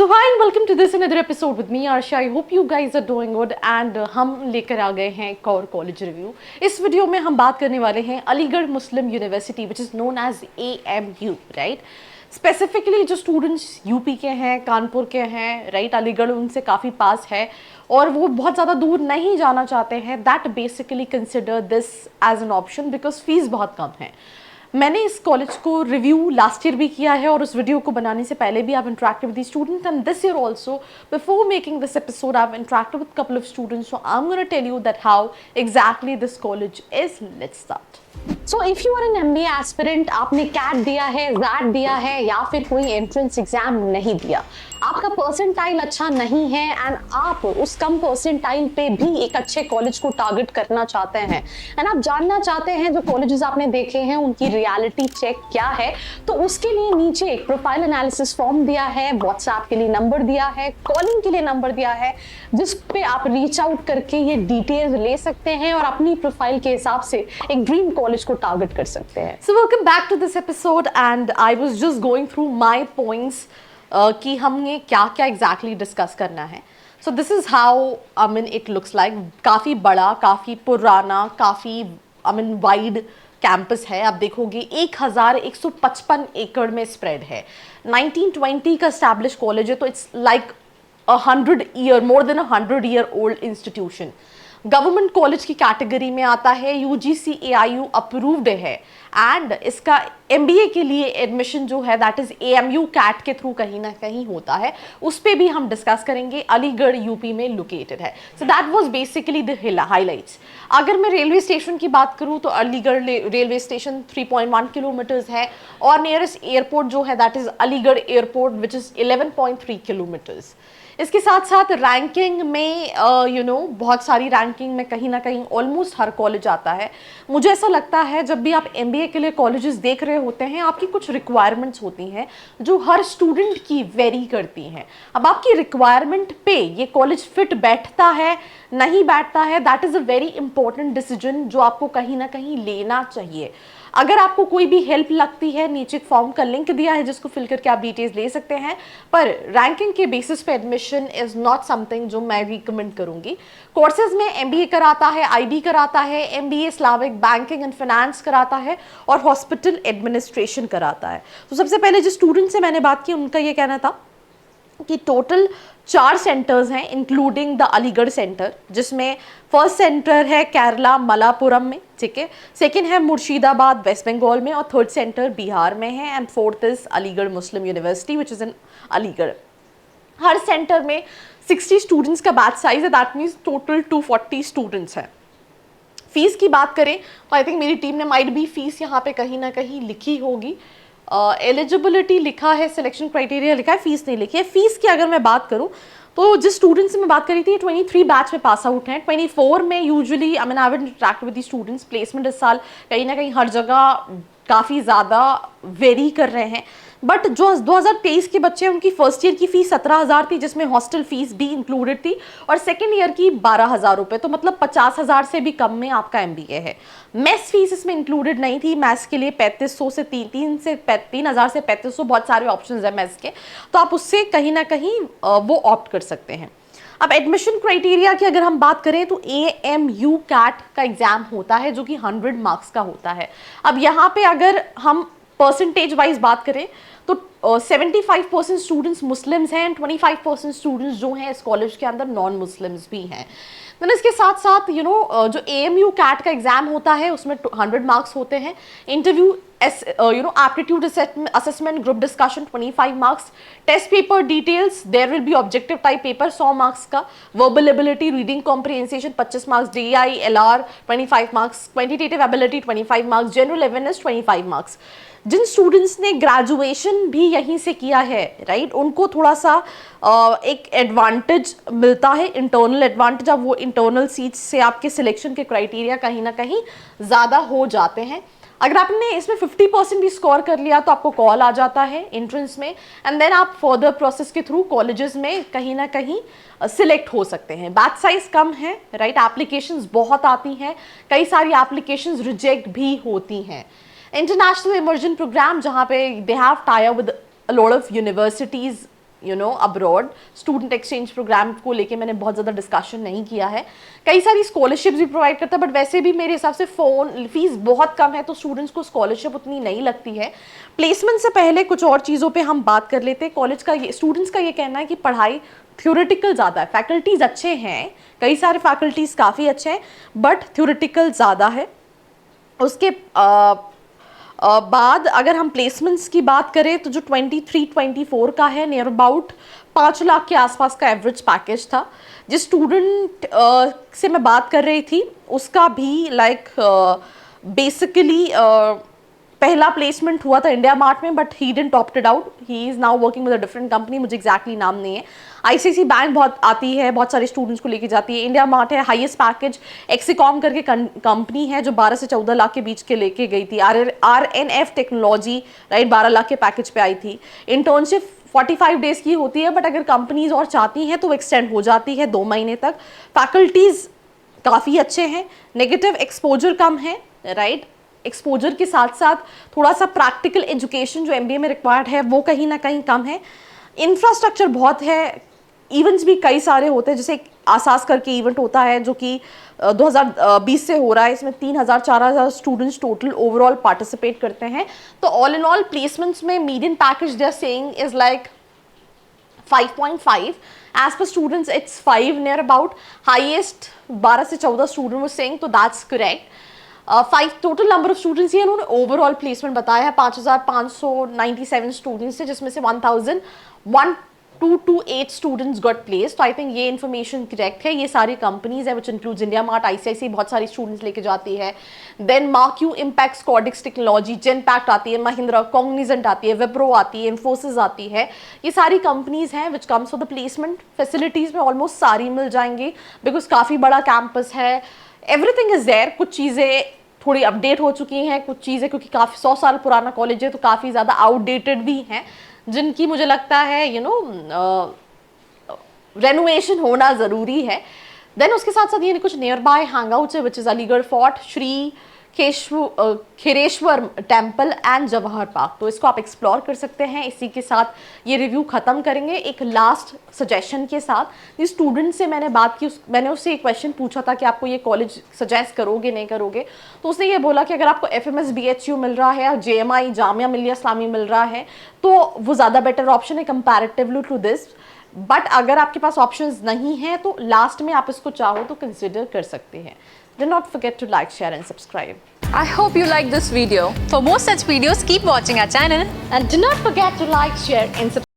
So hi and welcome to this another episode with me Arsha. I hope you guys are doing good and हम लेकर आ गए हैं एक और college review. इस वीडियो में हम बात करने वाले हैं Aligarh Muslim university which is known as AMU, right. Specifically जो स्टूडेंट्स यूपी के हैं, कानपुर के हैं, राइट, अलीगढ़ उनसे काफ़ी पास है और वो बहुत ज़्यादा दूर नहीं जाना चाहते हैं, that basically consider this as an option because fees बहुत कम है। मैंने इस कॉलेज को रिव्यू लास्ट ईयर भी किया है और उस वीडियो को बनाने से पहले भी I have interacted with the student and this year also before making this episode I have interacted with couple of students, so I am gonna tell you that how exactly this college is. Let's start. So if you are an MBA aspirant, आपने CAT दिया है, jet दिया है या फिर कोई entrance exam नहीं दिया, आपका परसेंटाइल अच्छा नहीं है एंड आप उस कम परसेंटाइल पे भी एक अच्छे कॉलेज को टारगेट करना चाहते हैं एंड आप जानना चाहते हैं जो कॉलेजेस आपने देखे हैं उनकी रियलिटी चेक क्या है, तो उसके लिए नीचे एक प्रोफाइल एनालिसिस फॉर्म दिया है, व्हाट्सएप के लिए नंबर दिया है, कॉलिंग के लिए नंबर दिया है, जिस पे आप रीच आउट करके ये डिटेल्स ले सकते हैं और अपनी प्रोफाइल के हिसाब से एक ड्रीम कॉलेज को टारगेट कर सकते हैं। So welcome back to this episode and I was just going through my points कि हमने क्या क्या एग्जैक्टली डिस्कस करना है। So this is how I mean it looks like. काफ़ी बड़ा, काफ़ी पुराना, काफ़ी आई मीन वाइड कैंपस है। आप देखोगे 1155 एकड़ में स्प्रेड है। 1920 का एस्टैब्लिश कॉलेज है, तो it's like 100 year, more than 100 year old institution. Government college की कैटेगरी में आता है, UGC AIU अप्रूव्ड है एंड इसका MBA के लिए एडमिशन जो है दैट इज AMU कैट के थ्रू कहीं ना कहीं होता है, उस पर भी हम डिस्कस करेंगे। अलीगढ़ यूपी में लोकेटेड है। So that was basically the highlights. अगर मैं रेलवे स्टेशन की बात करूं तो अलीगढ़ रेलवे स्टेशन 3.1 किलोमीटर्स है और नियरेस्ट एयरपोर्ट जो है that is Aligarh airport which is 11.3 kilometres. इसके साथ साथ रैंकिंग में बहुत सारी रैंकिंग में कहीं ना कहीं ऑलमोस्ट हर कॉलेज आता है। मुझे ऐसा लगता है जब भी आप MBA के लिए कॉलेजेस देख रहे होते हैं, आपकी कुछ रिक्वायरमेंट्स होती हैं जो हर स्टूडेंट की वेरी करती हैं। अब आपकी रिक्वायरमेंट पे ये कॉलेज फिट बैठता है नहीं बैठता है, that is a very important decision जो आपको कहीं ना कहीं लेना चाहिए। अगर आपको कोई भी हेल्प लगती है, नीचे फॉर्म का लिंक दिया है जिसको फिल करके आप डिटेल्स ले सकते हैं, पर रैंकिंग के बेसिस पे एडमिशन इज नॉट समथिंग जो मैं रिकमेंड करूंगी। कोर्सेज में MBA कराता है, IB कराता है, MBA Islamic banking and finance कराता है और हॉस्पिटल एडमिनिस्ट्रेशन कराता है। तो सबसे पहले जिस स्टूडेंट से मैंने बात की उनका ये कहना था कि टोटल 4 सेंटर्स हैं इंक्लूडिंग द अलीगढ़ सेंटर, जिसमें फर्स्ट सेंटर है केरला मलापुरम में, ठीक है, सेकंड है मुर्शिदाबाद वेस्ट बंगाल में और थर्ड सेंटर बिहार में है and fourth is Aligarh Muslim university which is in Aligarh. Her centre में 60 स्टूडेंट्स का बैच साइज है, दैट मीन्स टोटल 240 स्टूडेंट्स हैं। फीस की बात करें तो आई थिंक मेरी टीम ने माइट भी फीस यहाँ पे कहीं ना कहीं लिखी होगी। एलिजिबिलिटी लिखा है, सिलेक्शन क्राइटेरिया लिखा है, फीस नहीं लिखी है। फीस की अगर मैं बात करूं तो जिस स्टूडेंट्स से मैं बात करी थी 23 बैच में पास आउट हैं। 24 में usually I mean I will interact with the students. Placement इस साल कहीं ना कहीं हर जगह काफ़ी ज़्यादा वेरी कर रहे हैं, बट जो 2023 के बच्चे हैं उनकी फर्स्ट ईयर की फीस 17,000 थी, जिसमें हॉस्टल फीस भी इंक्लूडेड थी, और सेकेंड ईयर की 12,000 रुपये, तो मतलब 50,000 से भी कम में आपका MBA है। मेस फीस इसमें इंक्लूडेड नहीं थी। मैथ्स के लिए 3,500 से 3,000 से 3,500 बहुत सारे ऑप्शंस हैं मैथ्स के, तो आप उससे कहीं ना कहीं वो ऑप्ट कर सकते हैं। अब एडमिशन क्राइटेरिया की अगर हम बात करें तो AMU कैट का एग्जाम होता है जो कि 100 मार्क्स का होता है। अब यहाँ पे अगर हम परसेंटेज वाइज बात करें तो 75% स्टूडेंट्स मुस्लिम्स हैं एंड 25% स्टूडेंट्स जो हैं इस कॉलेज के अंदर नॉन मुस्लिम्स भी हैं। देन इसके साथ साथ जो AMU कैट का एग्जाम होता है उसमें 100 मार्क्स होते हैं। Interview aptitude assessment, group discussion 25 marks, test paper details, there will be objective type paper 100 marks का, verbal ability, reading comprehension 25 marks, DI LR 25 marks, quantitative ability 25 marks, general awareness 25 marks. जिन students ने graduation भी यहीं से किया है, right, उनको थोड़ा सा एक एडवांटेज मिलता है, इंटरनल एडवांटेज। अब वो इंटरनल सीट्स से आपके सिलेक्शन के क्राइटेरिया कहीं ना कहीं ज़्यादा हो जाते हैं। अगर आपने इसमें 50% भी स्कोर कर लिया तो आपको कॉल आ जाता है एंट्रेंस में एंड देन आप फर्दर प्रोसेस के थ्रू कॉलेजेस में कहीं ना कहीं सिलेक्ट हो सकते हैं। बैच साइज कम है, राइट, एप्लीकेशंस बहुत आती हैं, कई सारी एप्लीकेशंस रिजेक्ट भी होती हैं। इंटरनेशनल इमर्जन प्रोग्राम जहाँ पे they have tie up with a lot of universities abroad. Student exchange program को लेके मैंने बहुत ज़्यादा डिस्कशन नहीं किया है। कई सारी स्कॉलरशिप्स भी प्रोवाइड करता है, बट वैसे भी मेरे हिसाब से फीस बहुत कम है, तो स्टूडेंट्स को स्कॉलरशिप उतनी नहीं लगती है। प्लेसमेंट से पहले कुछ और चीज़ों पे हम बात कर लेते हैं। कॉलेज का स्टूडेंट्स का ये कहना है कि पढ़ाई थ्योरेटिकल ज़्यादा है, फैकल्टीज़ अच्छे हैं, कई सारे फैकल्टीज़ काफ़ी अच्छे हैं, बट थ्योरेटिकल ज़्यादा है। उसके बाद अगर हम प्लेसमेंट्स की बात करें तो जो 23-24 का है, नियर अबाउट 5 लाख के आसपास का एवरेज पैकेज था। जिस स्टूडेंट से मैं बात कर रही थी उसका भी बेसिकली पहला प्लेसमेंट हुआ था इंडिया मार्ट में, but he didn't opted out, he is now working with a different company, मुझे एग्जैक्टली नाम नहीं है। आईसीआईसी बैंक बहुत आती है, बहुत सारे स्टूडेंट्स को लेके जाती है। इंडिया मार्ट है, हाईएस्ट पैकेज एक्सिकॉम करके कंपनी है जो 12 से 14 लाख के बीच के लेके गई थी। RNF टेक्नोलॉजी राइट 12 लाख के पैकेज पे आई थी। इंटर्नशिप 45 डेज की होती है, बट अगर कंपनीज और चाहती हैं तो वो एक्सटेंड हो जाती है 2 महीने तक। फैकल्टीज़ काफ़ी अच्छे हैं, नेगेटिव एक्सपोजर कम है राइट। एक्सपोजर के साथ साथ थोड़ा सा प्रैक्टिकल एजुकेशन जो MBA में रिक्वायर्ड है वो कहीं ना कहीं कम है। इंफ्रास्ट्रक्चर बहुत है, इवेंट्स भी कई सारे होते हैं, जैसे एक आसास करके इवेंट होता है जो कि 2020 से हो रहा है, इसमें 3000-4000 स्टूडेंट्स टोटल ओवरऑल पार्टिसिपेट करते हैं। तो ऑल इन ऑल प्लेसमेंट्स में median package they are saying is like 5.5, as per students it's 5 near about, highest 12 से 14 student was saying, तो that's correct। 5 total number of students ही उन्होंने overall placement बताया है 5597 students से, जिसमें से 1128 स्टूडेंट्स गॉट प्लेस। तो आई थिंक ये इन्फॉर्मेशन करेक्ट है। ये सारी कंपनीज है which includes India Mart, ICICI बहुत सारी स्टूडेंट्स लेके जाती है। देन मार्क्यू, इम्पैक्ट, कॉर्डिक्स टेक्नोलॉजी, जेनपैक्ट आती है, महिंद्रा, कॉग्निजेंट आती है, विप्रो आती है, इन्फोसिस आती है। ये सारी कंपनीज हैं which comes for the placement. Facilities में ऑलमोस्ट सारी मिल जाएंगी बिकॉज काफ़ी बड़ा कैंपस है, एवरीथिंग इज देयर। कुछ चीज़ें थोड़ी अपडेट हो चुकी हैं, कुछ चीज़ें क्योंकि काफ़ी 100 साल पुराना कॉलेज है तो काफ़ी ज़्यादा आउटडेटेड भी हैं, जिनकी मुझे लगता है रेनोवेशन होना ज़रूरी है। देन उसके साथ साथ ये कुछ नियर बाय हैंगआउट्स है which is Aligarh fort, Shri Khereshwar temple and Jawahar park. तो इसको आप एक्सप्लोर कर सकते हैं। इसी के साथ ये रिव्यू ख़त्म करेंगे एक लास्ट सजेशन के साथ। जिस स्टूडेंट से मैंने बात की मैंने उससे एक क्वेश्चन पूछा था कि आपको ये कॉलेज सजेस्ट करोगे नहीं करोगे, तो उसने ये बोला कि अगर आपको FMS BHU मिल रहा है और JMI जामिया मिलिया इस्लामी मिल रहा है तो वो ज़्यादा बेटर ऑप्शन है कंपैरेटिवली टू दिस। बट अगर आपके पास ऑप्शंस नहीं हैं तो लास्ट में आप इसको चाहो तो कंसिडर कर सकते हैं। Do not forget to like, share and subscribe. I hope you like this video. For more such videos, keep watching our channel. And do not forget to like, share and subscribe.